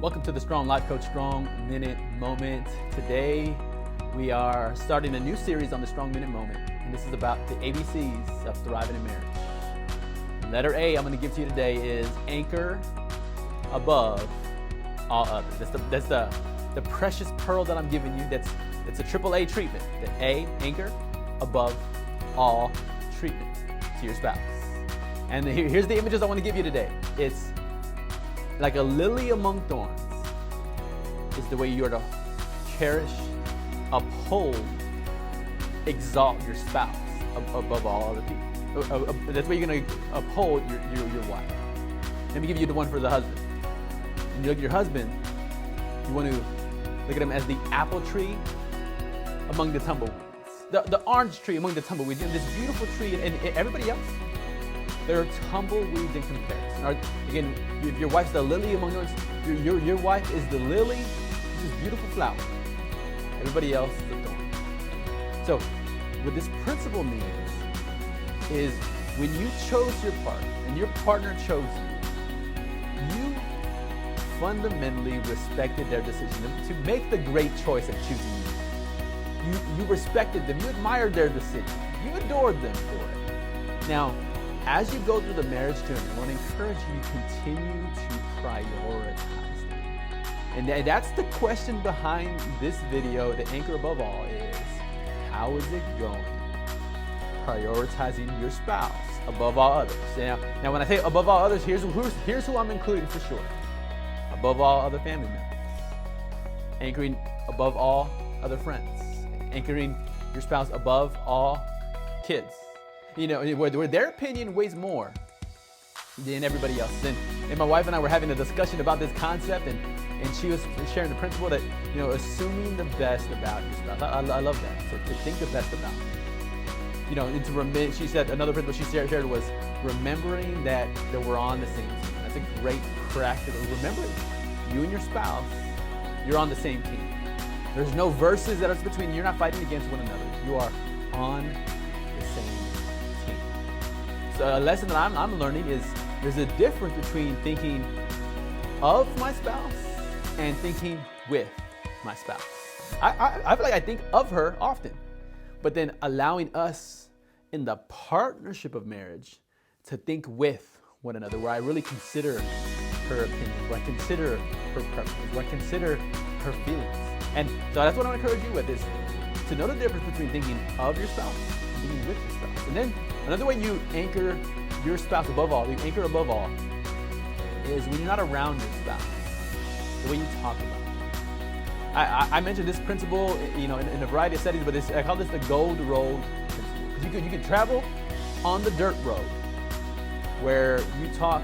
Welcome to the Strong Life Coach Strong Minute Moment. Today we are starting a new series on the Strong Minute Moment, and this is about the ABCs of thriving in marriage. Letter A I'm going to give to you today is anchor above all others. That's the precious pearl that I'm giving you. It's a AAA treatment. The A, anchor above all treatment to your spouse. And here's the images I want to give you today. It's like a lily among thorns is the way you are to cherish, uphold, exalt your spouse above all other people. That's where you're going to uphold your wife. Let me give you the one for the husband. When you look at your husband, you want to look at him as the apple tree among the tumbleweeds. The orange tree among the tumbleweeds. This beautiful tree, and everybody else, they're tumbleweeds in comparison. Again, if your wife's the lily among those, your wife is the lily, which is beautiful flower. Everybody else is the thorn. So, what this principle means is when you chose your partner and your partner chose you fundamentally respected their decision to make the great choice of choosing you. You respected them. You admired their decision. You adored them for it. Now, as you go through the marriage journey, I want to encourage you to continue to prioritize them. And that's the question behind this video. The anchor above all is, how is it going? Prioritizing your spouse above all others. Now when I say above all others, here's who I'm including for sure. Above all other family members. Anchoring above all other friends. Anchoring your spouse above all kids. You know, where their opinion weighs more than everybody else. And my wife and I were having a discussion about this concept, and she was sharing the principle that, you know, assuming the best about your spouse. I love that. So to think the best about them. You know, and she said another principle she shared was remembering that we're on the same team. That's a great practical. Remember, you and your spouse, you're on the same team. There's no verses that are between you. You're not fighting against one another. You are on the same team. So a lesson that I'm learning is there's a difference between thinking of my spouse and thinking with my spouse. I feel like I think of her often, but then allowing us in the partnership of marriage to think with one another, where I really consider her opinion, where I consider her preferences, where I consider her feelings. And so that's what I want to encourage you with, is to know the difference between thinking of your spouse and thinking with your spouse. And then another way you anchor your spouse above all, you anchor above all, is when you're not around your spouse, the way you talk about it. I mentioned this principle, you know, in a variety of settings, but I call this the gold road principle. Because you can travel on the dirt road where you talk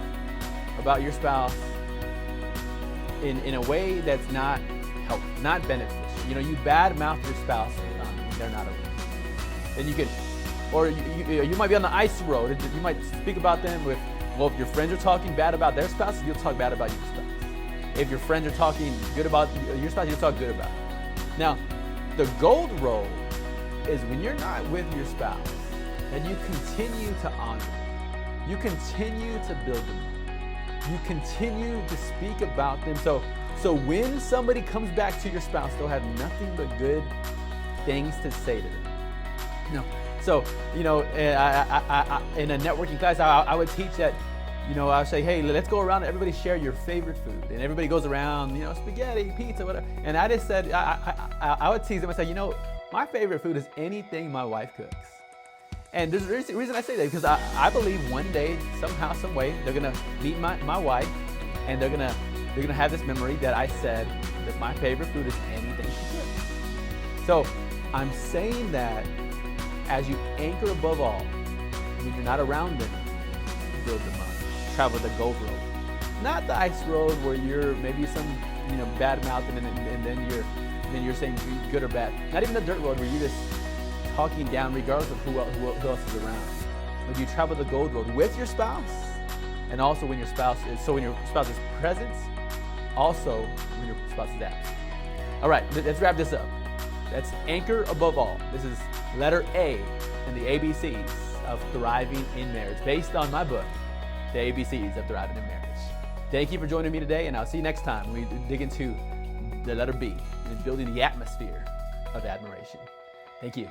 about your spouse in a way that's not helpful, not beneficial. You know, you badmouth your spouse, they're not around. Then you can, or you might be on the ice road. You might speak about them with, well, if your friends are talking bad about their spouses, you'll talk bad about your spouse. If your friends are talking good about your spouse, you'll talk good about it. Now, the gold road is when you're not with your spouse, and you continue to honor them. You continue to build them. You continue to speak about them. So when somebody comes back to your spouse, they'll have nothing but good things to say to them. You know, so, you know, I in a networking class, I would teach that, you know, I would say, hey, let's go around and everybody share your favorite food. And everybody goes around, you know, spaghetti, pizza, whatever. And I just said, I would tease them and say, you know, my favorite food is anything my wife cooks. And there's a reason I say that, because I believe one day, somehow, some way, they're gonna meet my wife, and they're gonna have this memory that I said that my favorite food is anything she cooks. So I'm saying that as you anchor above all, when you're not around them, build them up. Travel the gold road, not the ice road where you're maybe some, you know, bad mouthing and then you're saying good or bad. Not even the dirt road where you're just talking down regardless of who else is around. When you travel the gold road with your spouse, and also when your spouse is present, also when your spouse is absent. All right, let's wrap this up. That's anchor above all. This is letter A in the ABCs of thriving in marriage, based on my book, The ABCs of Thriving in Marriage. Thank you for joining me today, and I'll see you next time when we dig into the letter B and building the atmosphere of admiration. Thank you.